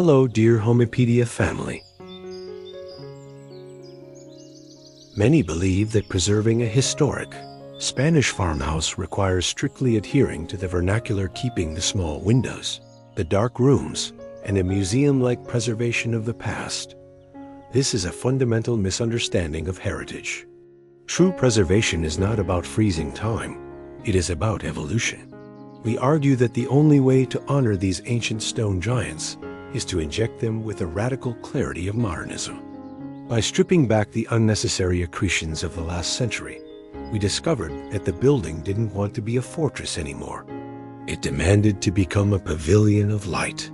Hello, dear Homopedia family. Many believe that preserving a historic Spanish farmhouse requires strictly adhering to the vernacular, keeping the small windows, the dark rooms, and a museum-like preservation of the past. This is a fundamental misunderstanding of heritage. True preservation is not about freezing time, it is about evolution. We argue that the only way to honor these ancient stone giants is to inject them with a radical clarity of modernism. By stripping back the unnecessary accretions of the last century, we discovered that the building didn't want to be a fortress anymore. It demanded to become a pavilion of light.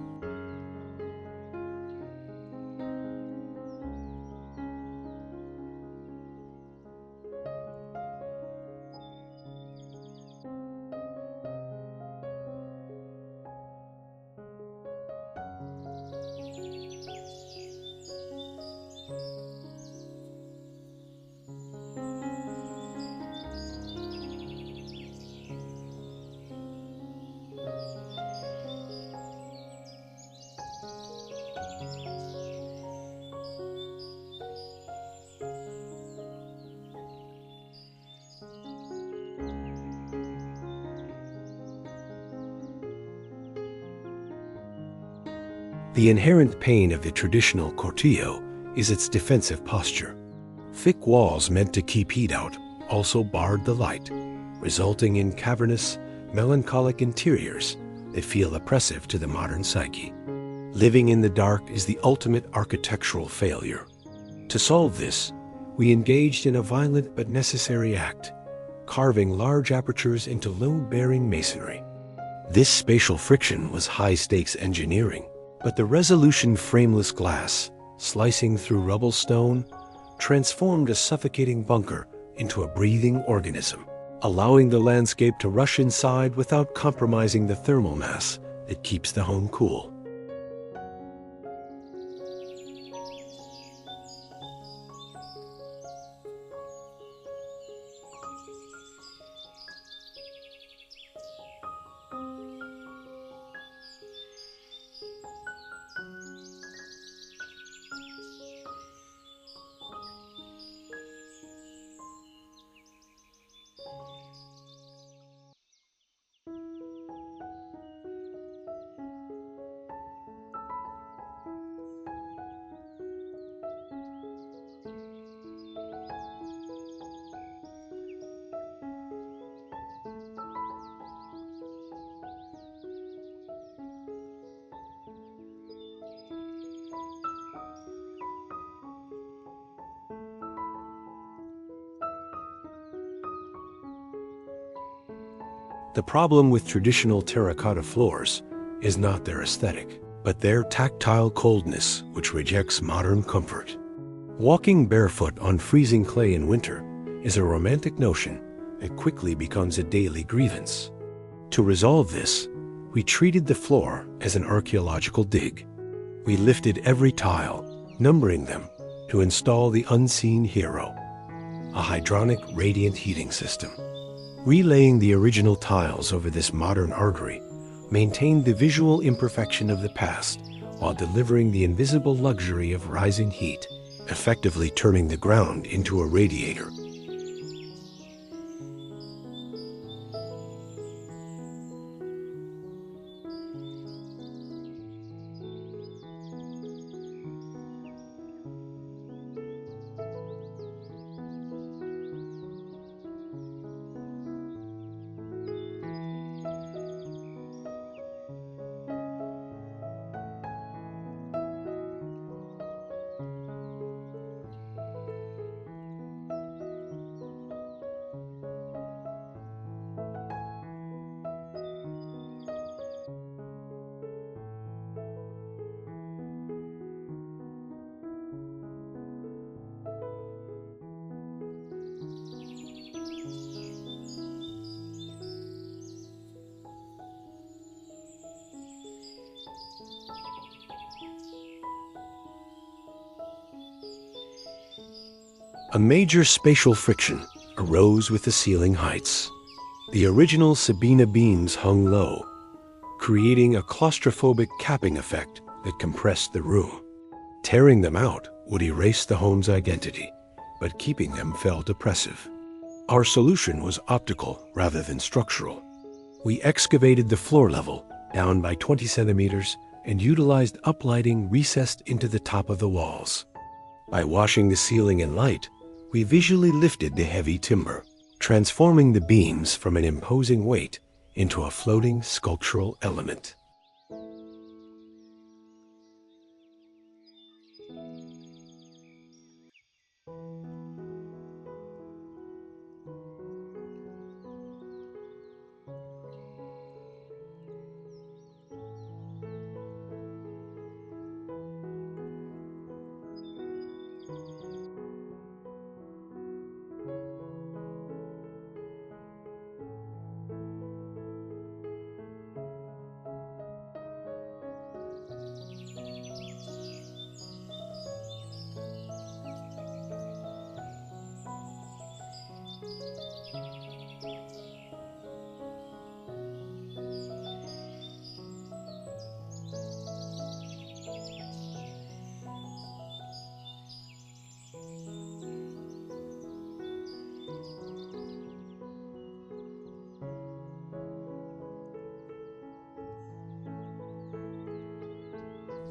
The inherent pain of the traditional cortijo is its defensive posture. Thick walls meant to keep heat out also barred the light, resulting in cavernous, melancholic interiors that feel oppressive to the modern psyche. Living in the dark is the ultimate architectural failure. To solve this, we engaged in a violent but necessary act, carving large apertures into load-bearing masonry. This spatial friction was high-stakes engineering, but the resolution frameless glass, slicing through rubble stone, transformed a suffocating bunker into a breathing organism, allowing the landscape to rush inside without compromising the thermal mass that keeps the home cool. The problem with traditional terracotta floors is not their aesthetic, but their tactile coldness, which rejects modern comfort. Walking barefoot on freezing clay in winter is a romantic notion that quickly becomes a daily grievance. To resolve this, we treated the floor as an archaeological dig. We lifted every tile, numbering them, to install the unseen hero, a hydronic radiant heating system. Relaying the original tiles over this modern artery maintained the visual imperfection of the past while delivering the invisible luxury of rising heat, effectively turning the ground into a radiator. A major spatial friction arose with the ceiling heights. The original Sabine beams hung low, creating a claustrophobic capping effect that compressed the room. Tearing them out would erase the home's identity, but keeping them felt oppressive. Our solution was optical rather than structural. We excavated the floor level down by 20 centimeters and utilized uplighting recessed into the top of the walls. By washing the ceiling in light, we visually lifted the heavy timber, transforming the beams from an imposing weight into a floating sculptural element.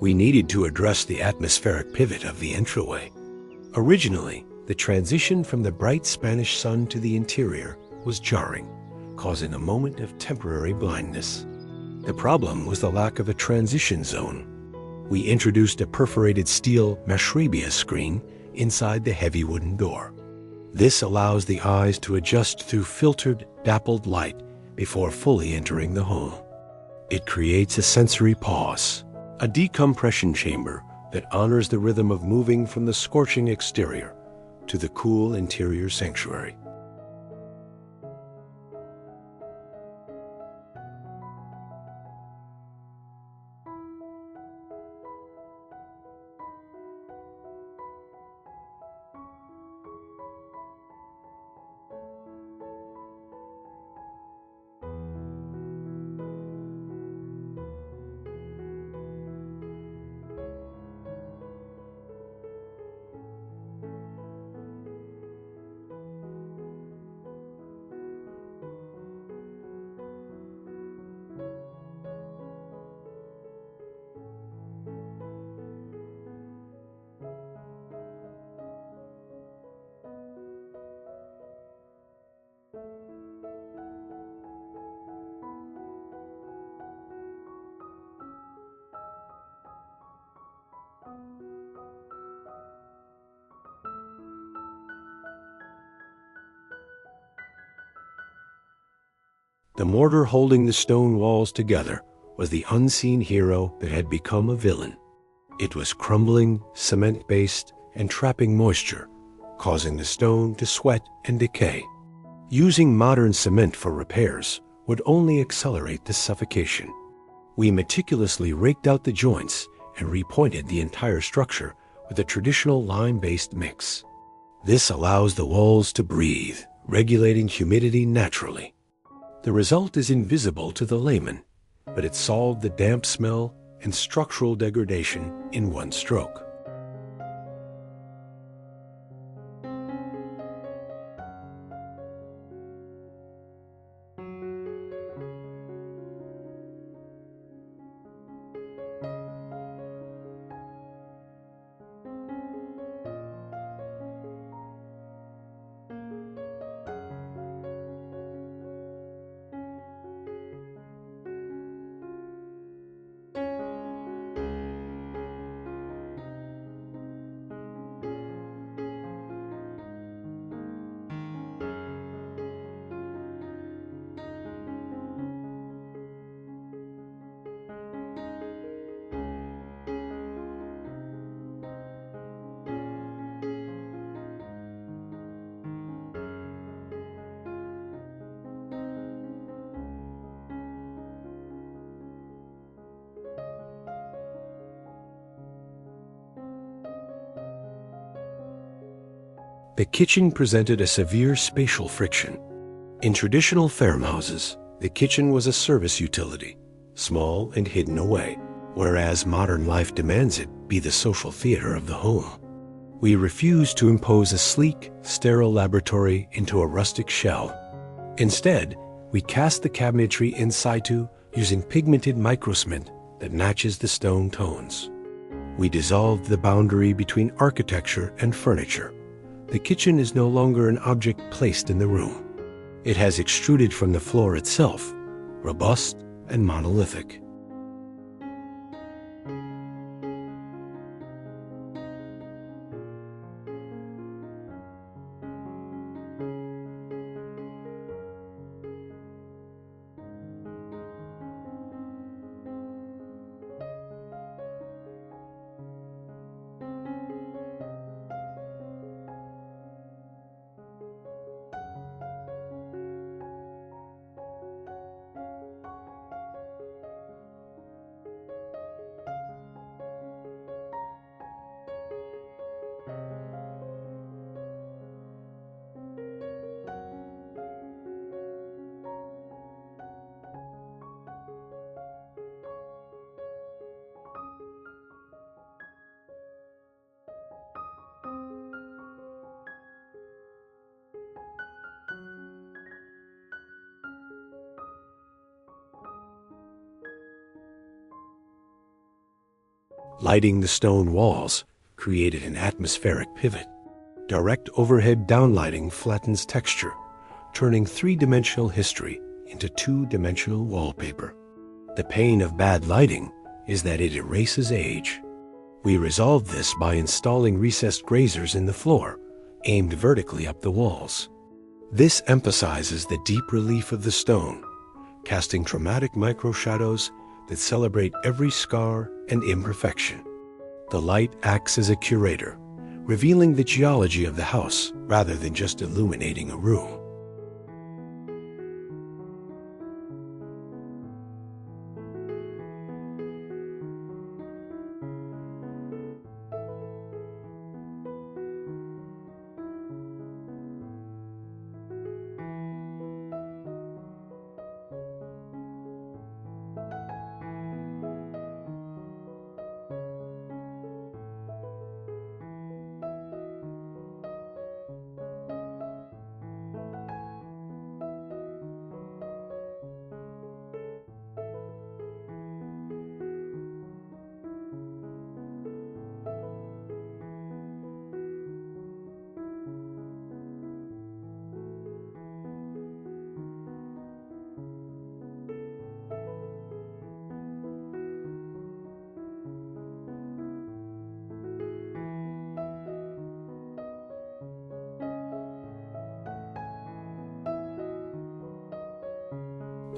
We needed to address the atmospheric pivot of the entryway. Originally, the transition from the bright Spanish sun to the interior was jarring, causing a moment of temporary blindness. The problem was the lack of a transition zone. We introduced a perforated steel mashribia screen inside the heavy wooden door. This allows the eyes to adjust through filtered, dappled light before fully entering the home. It creates a sensory pause, a decompression chamber that honors the rhythm of moving from the scorching exterior to the cool interior sanctuary. The mortar holding the stone walls together was the unseen hero that had become a villain. It was crumbling, cement-based, and trapping moisture, causing the stone to sweat and decay. Using modern cement for repairs would only accelerate the suffocation. We meticulously raked out the joints and repointed the entire structure with a traditional lime-based mix. This allows the walls to breathe, regulating humidity naturally. The result is invisible to the layman, but it solved the damp smell and structural degradation in one stroke. The kitchen presented a severe spatial friction. In traditional farmhouses, the kitchen was a service utility, small and hidden away. whereas modern life demands it be the social theater of the home. We refuse to impose a sleek, sterile laboratory into a rustic shell. Instead, we cast the cabinetry in situ using pigmented microcement that matches the stone tones. We dissolved the boundary between architecture and furniture. The kitchen is no longer an object placed in the room. It has extruded from the floor itself, robust and monolithic. Lighting the stone walls created an atmospheric pivot. Direct overhead downlighting flattens texture, turning three-dimensional history into two-dimensional wallpaper. The pain of bad lighting is that it erases age. We resolved this by installing recessed grazers in the floor, aimed vertically up the walls. This emphasizes the deep relief of the stone, casting dramatic micro-shadows that celebrate every scar and imperfection. The light acts as a curator, revealing the geology of the house rather than just illuminating a room.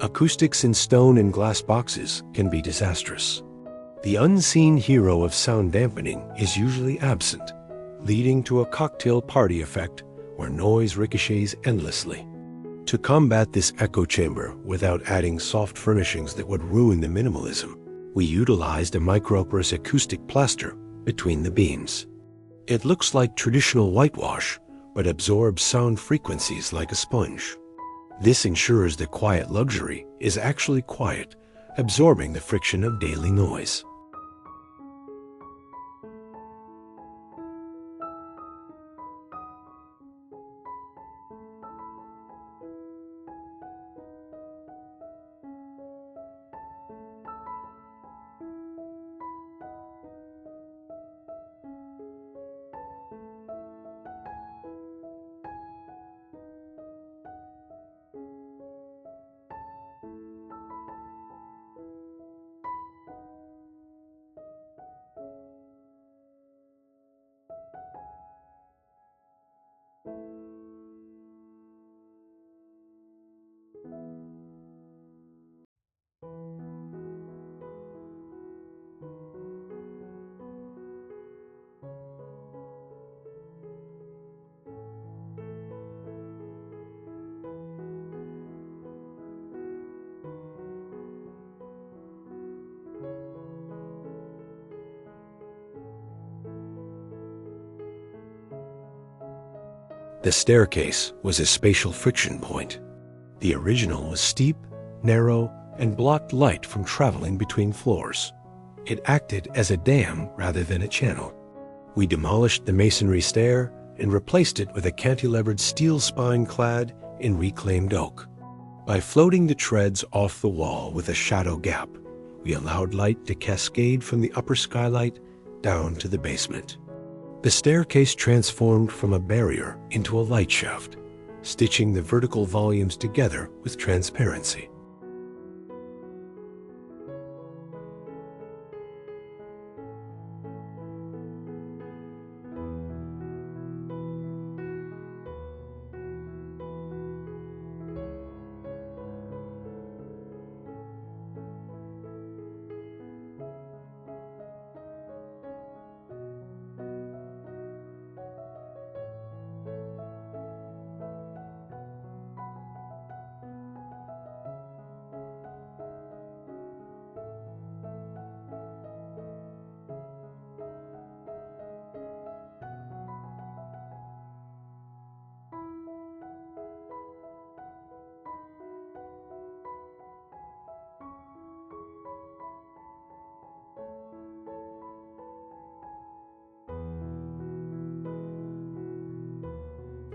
Acoustics in stone and glass boxes can be disastrous. The unseen hero of sound dampening is usually absent, leading to a cocktail party effect where noise ricochets endlessly. To combat this echo chamber without adding soft furnishings that would ruin the minimalism, we utilized a microporous acoustic plaster between the beams. It looks like traditional whitewash, but absorbs sound frequencies like a sponge. This ensures that quiet luxury is actually quiet, absorbing the friction of daily noise. The staircase was a spatial friction point. The original was steep, narrow, and blocked light from traveling between floors. It acted as a dam rather than a channel. We demolished the masonry stair and replaced it with a cantilevered steel spine clad in reclaimed oak. By floating the treads off the wall with a shadow gap, we allowed light to cascade from the upper skylight down to the basement. The staircase transformed from a barrier into a light shaft, stitching the vertical volumes together with transparency.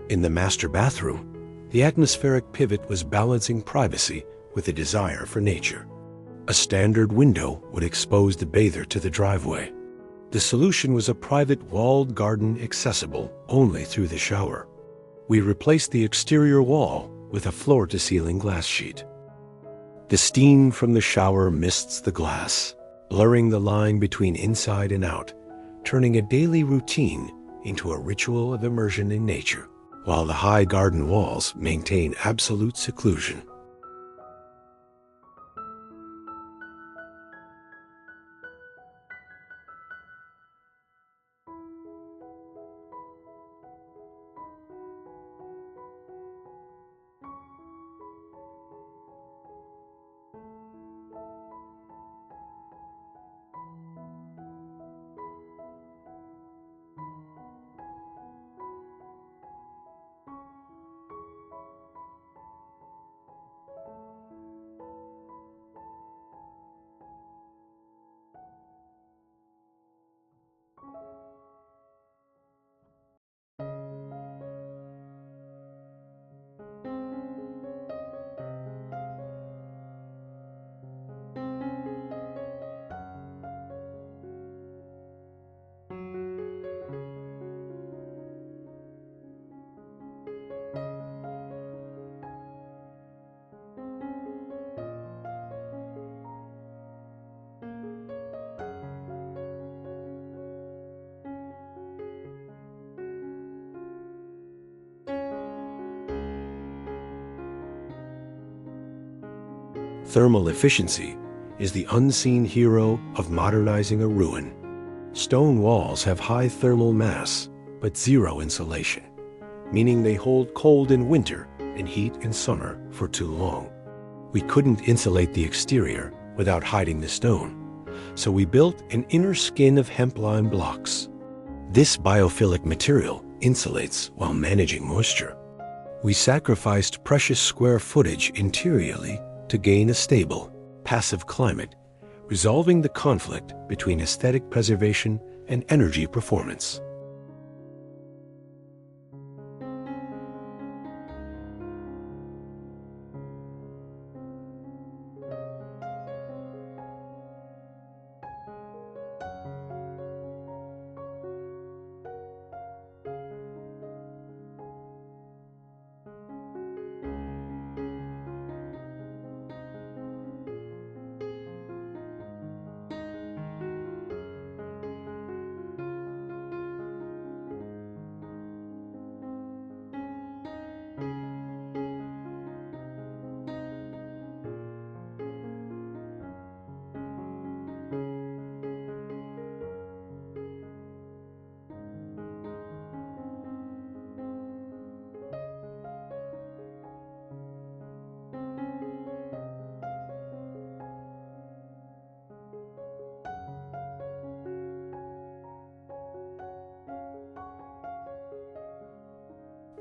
In the master bathroom, the atmospheric pivot was balancing privacy with a desire for nature. A standard window would expose the bather to the driveway. The solution was a private walled garden accessible only through the shower. We replaced the exterior wall with a floor-to-ceiling glass sheet. The steam from the shower mists the glass, blurring the line between inside and out, turning a daily routine into a ritual of immersion in nature, while the high garden walls maintain absolute seclusion. Thermal efficiency is the unseen hero of modernizing a ruin. Stone walls have high thermal mass, but zero insulation, meaning they hold cold in winter and heat in summer for too long. We couldn't insulate the exterior without hiding the stone, so we built an inner skin of hemp-lime blocks. This biophilic material insulates while managing moisture. We sacrificed precious square footage interiorly to gain a stable, passive climate, resolving the conflict between aesthetic preservation and energy performance.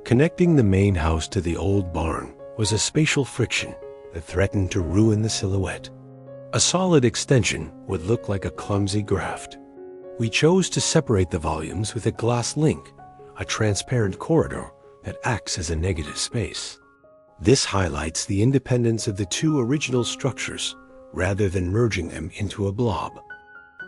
Connecting the main house to the old barn was a spatial friction that threatened to ruin the silhouette. A solid extension would look like a clumsy graft. We chose to separate the volumes with a glass link, a transparent corridor that acts as a negative space. This highlights the independence of the two original structures rather than merging them into a blob.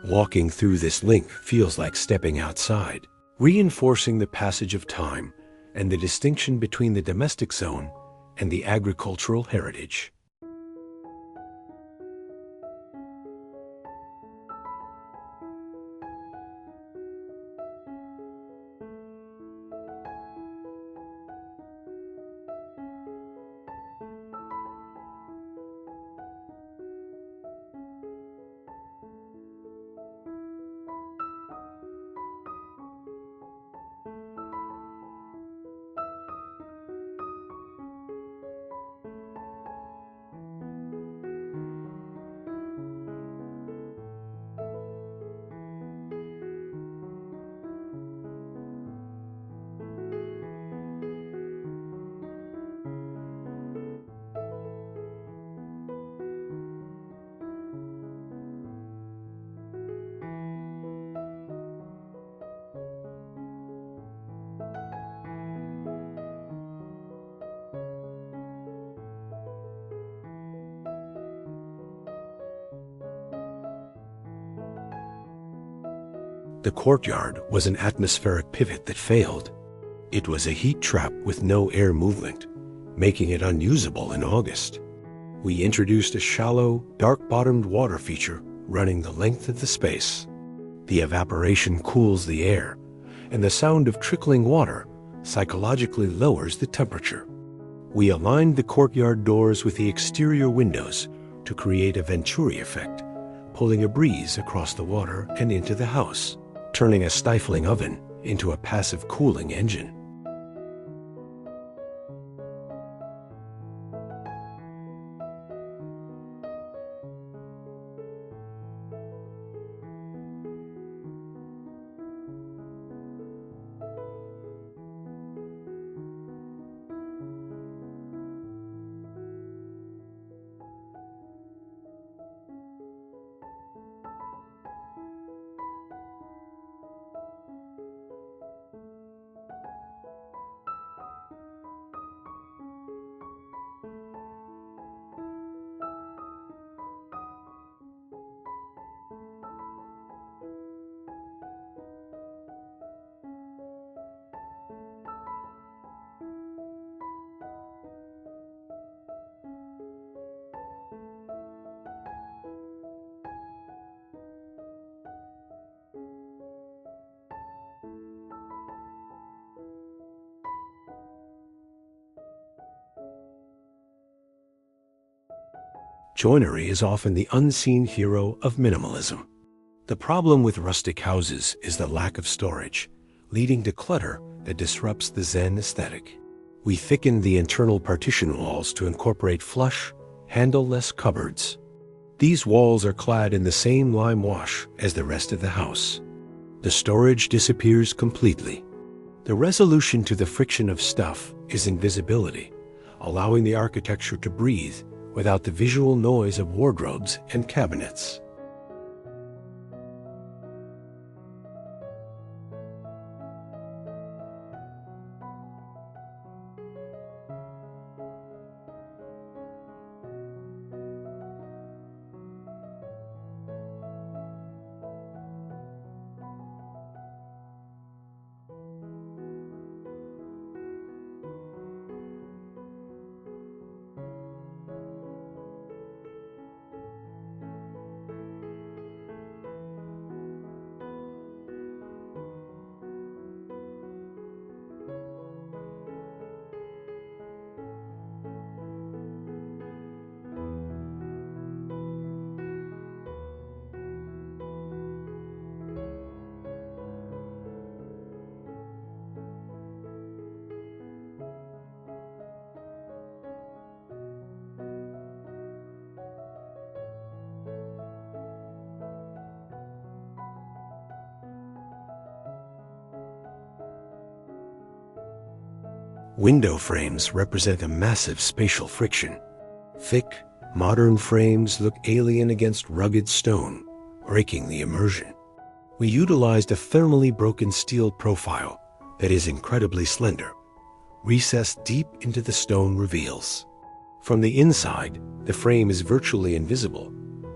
Walking through this link feels like stepping outside, reinforcing the passage of time and the distinction between the domestic zone and the agricultural heritage. The courtyard was an atmospheric pivot that failed. It was a heat trap with no air movement, making it unusable in August. We introduced a shallow, dark-bottomed water feature running the length of the space. The evaporation cools the air, and the sound of trickling water psychologically lowers the temperature. We aligned the courtyard doors with the exterior windows to create a Venturi effect, pulling a breeze across the water and into the house, turning a stifling oven into a passive cooling engine. Joinery is often the unseen hero of minimalism. The problem with rustic houses is the lack of storage, leading to clutter that disrupts the Zen aesthetic. We thickened the internal partition walls to incorporate flush, handle-less cupboards. These walls are clad in the same lime wash as the rest of the house. The storage disappears completely. The resolution to the friction of stuff is invisibility, allowing the architecture to breathe without the visual noise of wardrobes and cabinets. Window frames represent a massive spatial friction. Thick, Modern frames look alien against rugged stone, breaking the immersion. We utilized a thermally broken steel profile that is incredibly slender, recessed deep into the stone reveals. From the inside, the frame is virtually invisible,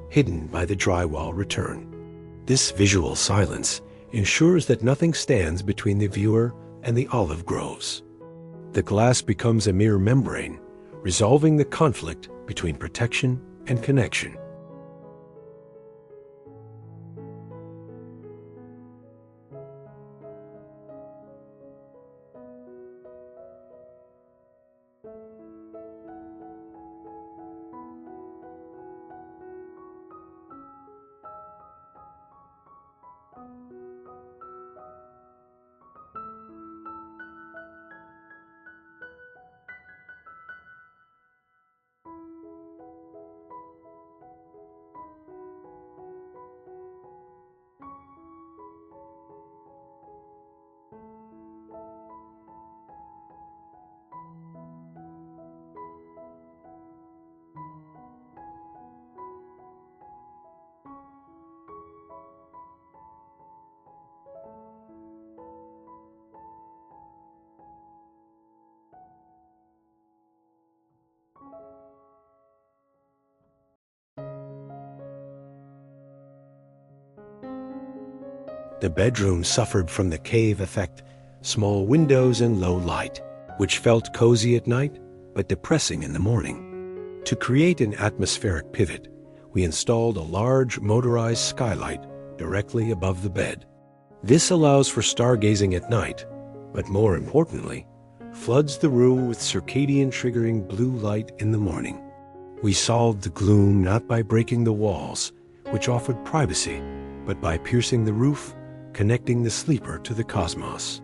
hidden by the drywall return. This visual silence ensures that nothing stands between the viewer and the olive groves. The glass becomes a mere membrane, resolving the conflict between protection and connection. The bedroom suffered from the cave effect, small windows and low light, which felt cozy at night but depressing in the morning. To create an atmospheric pivot, we installed a large motorized skylight directly above the bed. This allows for stargazing at night, but more importantly, floods the room with circadian triggering blue light in the morning. We solved the gloom not by breaking the walls, which offered privacy, but by piercing the roof, connecting the sleeper to the cosmos.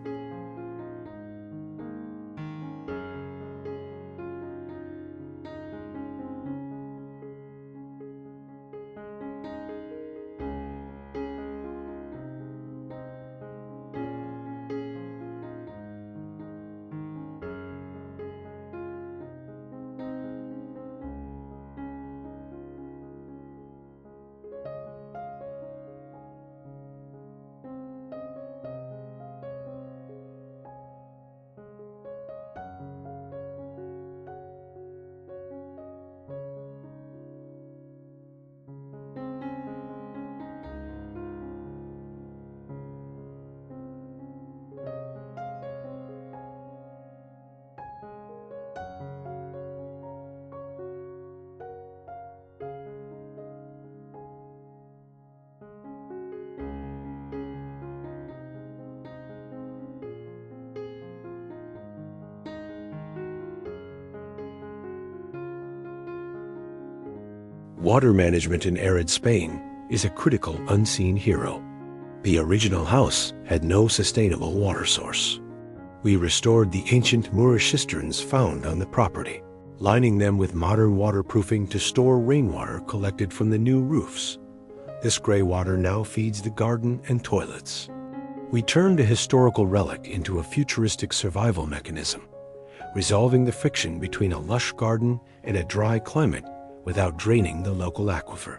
Water management in arid Spain is a critical unseen hero. The original house had no sustainable water source. We restored the ancient Moorish cisterns found on the property, lining them with modern waterproofing to store rainwater collected from the new roofs. This gray water now feeds the garden and toilets. We turned a historical relic into a futuristic survival mechanism, resolving the friction between a lush garden and a dry climate without draining the local aquifer.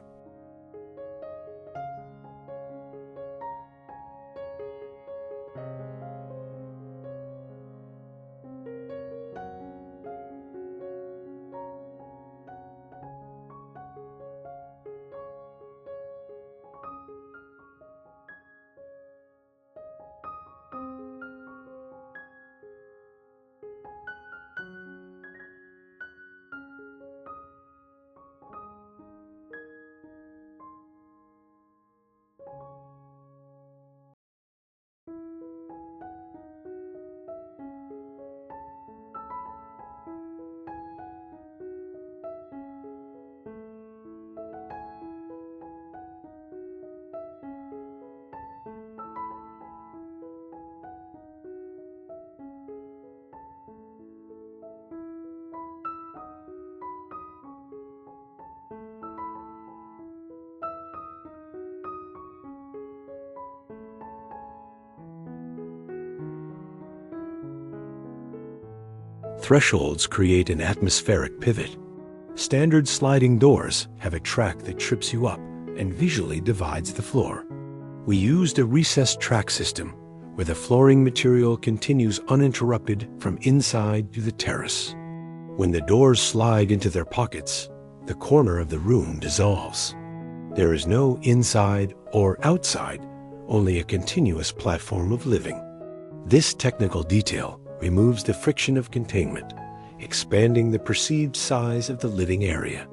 Thresholds create an atmospheric pivot. Standard sliding doors have a track that trips you up and visually divides the floor. We used a recessed track system where the flooring material continues uninterrupted from inside to the terrace. When the doors slide into their pockets, the corner of the room dissolves. There is no inside or outside, only a continuous platform of living. This technical detail removes the friction of containment, expanding the perceived size of the living area.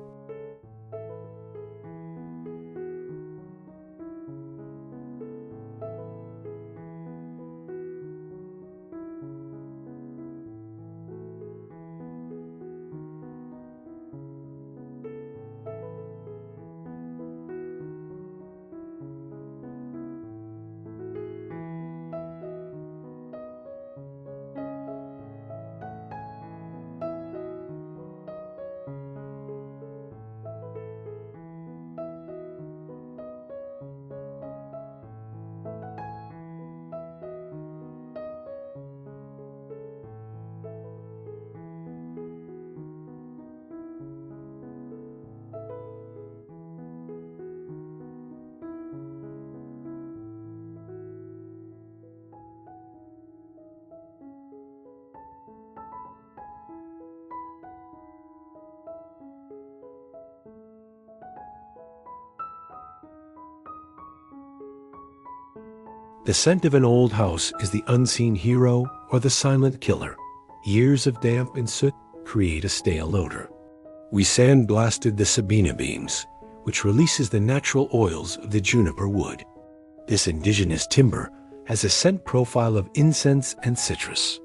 The scent of an old house is the unseen hero or the silent killer. Years of damp and soot create a stale odor. We sandblasted the Sabine beams, which releases the natural oils of the juniper wood. This indigenous timber has a scent profile of incense and citrus.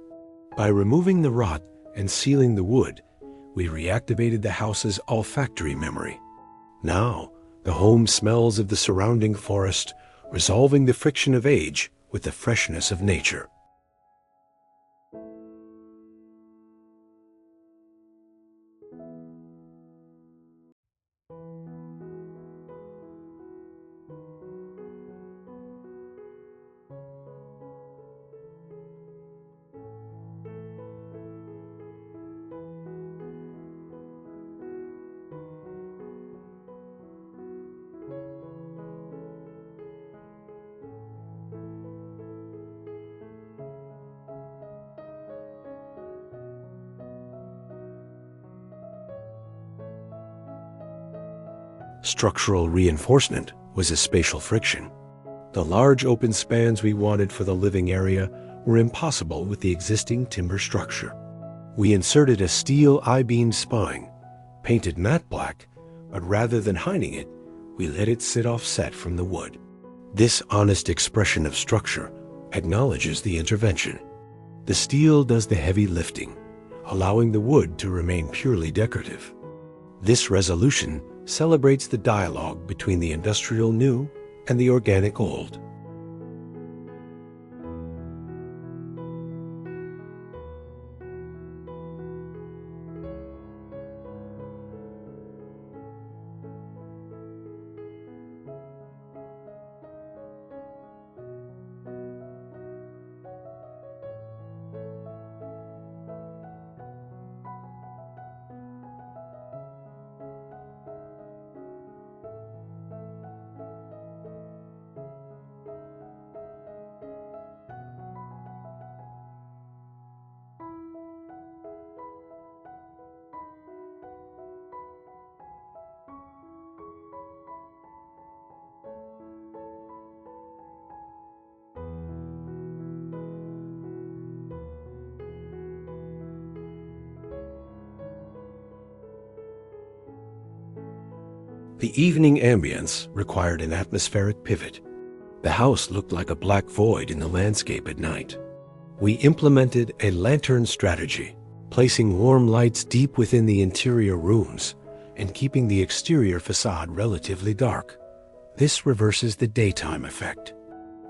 By removing the rot and sealing the wood, we reactivated the house's olfactory memory. Now, the home smells of the surrounding forest, resolving the friction of age with the freshness of nature. Structural reinforcement was a spatial friction. The large open spans we wanted for the living area were impossible with the existing timber structure. We inserted a steel I-beam spine, painted matte black, but rather than hiding it, we let it sit offset from the wood. This honest expression of structure acknowledges the intervention. The steel does the heavy lifting, allowing the wood to remain purely decorative. This resolution celebrates the dialogue between the industrial new and the organic old. The evening ambience required an atmospheric pivot. The house looked like a black void in the landscape at night. We implemented a lantern strategy, placing warm lights deep within the interior rooms and keeping the exterior facade relatively dark. This reverses the daytime effect.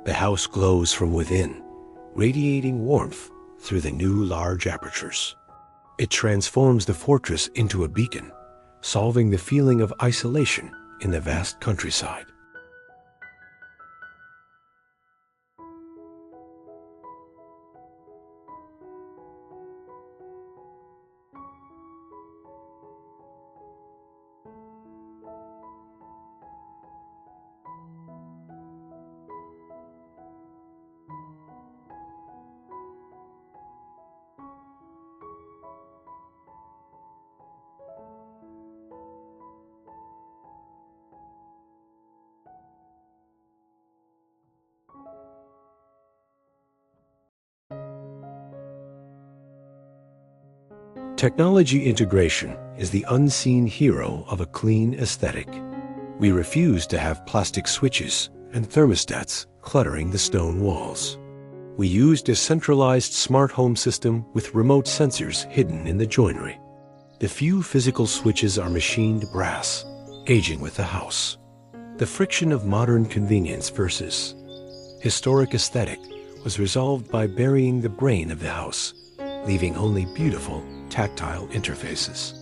The house glows from within, radiating warmth through the new large apertures. It transforms the fortress into a beacon, solving the feeling of isolation in the vast countryside. Technology integration is the unseen hero of a clean aesthetic. We refuse to have plastic switches and thermostats cluttering the stone walls. We used a centralized smart home system with remote sensors hidden in the joinery. The few physical switches are machined brass, aging with the house. The friction of modern convenience versus historic aesthetic was resolved by burying the brain of the house, leaving only beautiful, tactile interfaces.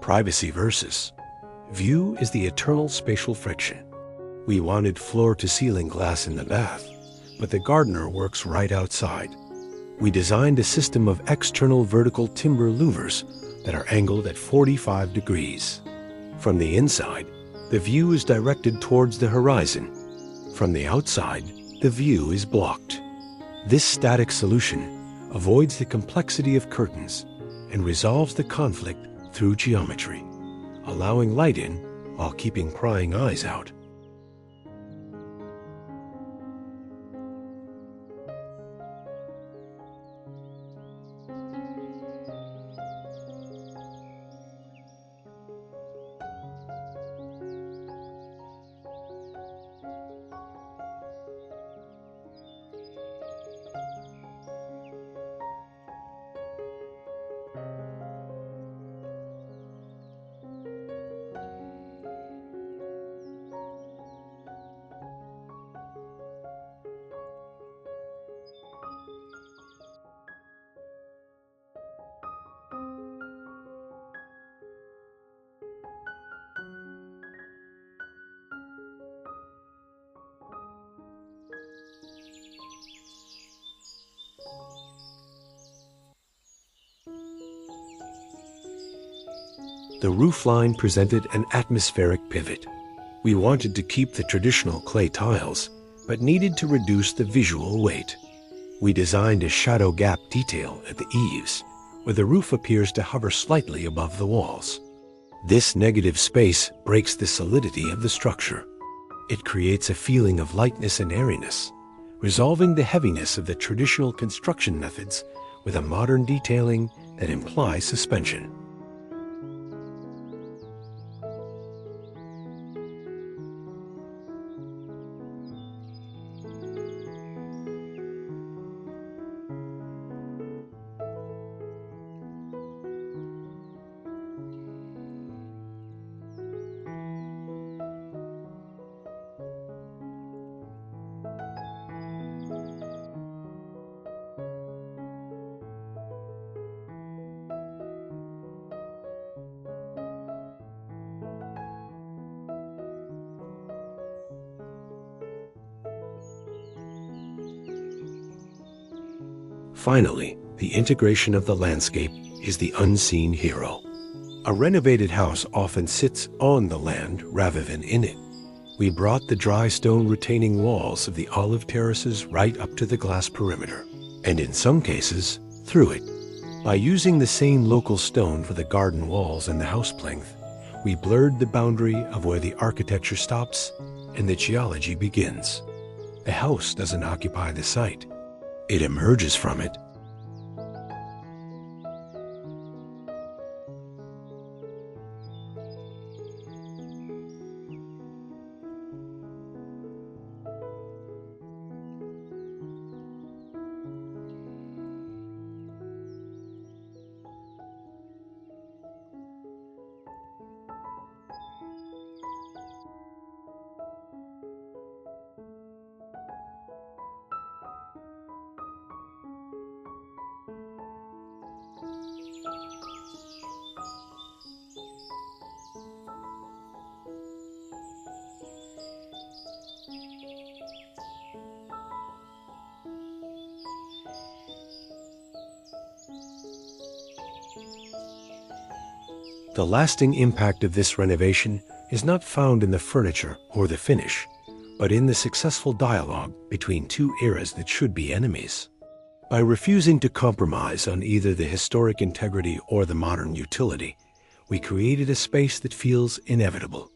Privacy versus view is the eternal spatial friction. We wanted floor-to-ceiling glass in the bath, but the gardener works right outside. We designed a system of external vertical timber louvers that are angled at 45 degrees. From the inside, the view is directed towards the horizon. From the outside, the view is blocked. This static solution avoids the complexity of curtains and resolves the conflict through geometry, allowing light in while keeping prying eyes out. The roofline presented an atmospheric pivot. We wanted to keep the traditional clay tiles, but needed to reduce the visual weight. We designed a shadow gap detail at the eaves, where the roof appears to hover slightly above the walls. This negative space breaks the solidity of the structure. It creates a feeling of lightness and airiness, resolving the heaviness of the traditional construction methods with a modern detailing that implies suspension. Finally, the integration of the landscape is the unseen hero. A renovated house often sits on the land rather than in it. We brought the dry stone retaining walls of the olive terraces right up to the glass perimeter, and in some cases, through it. By using the same local stone for the garden walls and the house plinth, we blurred the boundary of where the architecture stops and the geology begins. A house doesn't occupy the site. It emerges from it. The lasting impact of this renovation is not found in the furniture or the finish, but in the successful dialogue between two eras that should be enemies. By refusing to compromise on either the historic integrity or the modern utility, we created a space that feels inevitable.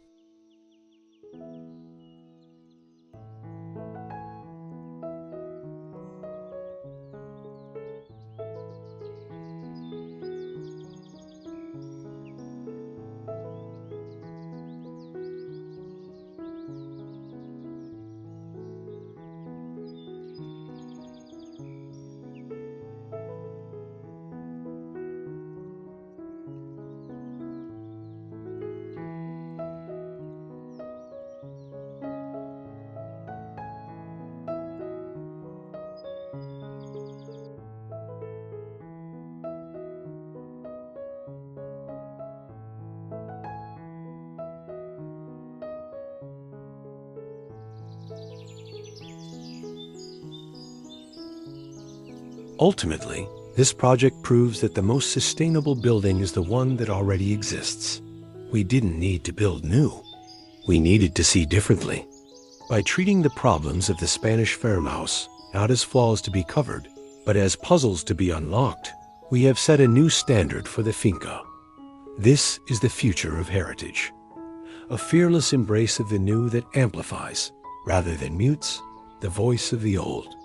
Ultimately, this project proves that the most sustainable building is the one that already exists. We didn't need to build new. We needed to see differently. By treating the problems of the Spanish farmhouse not as flaws to be covered, but as puzzles to be unlocked, we have set a new standard for the Finca. This is the future of heritage. A fearless embrace of the new that amplifies, rather than mutes, the voice of the old.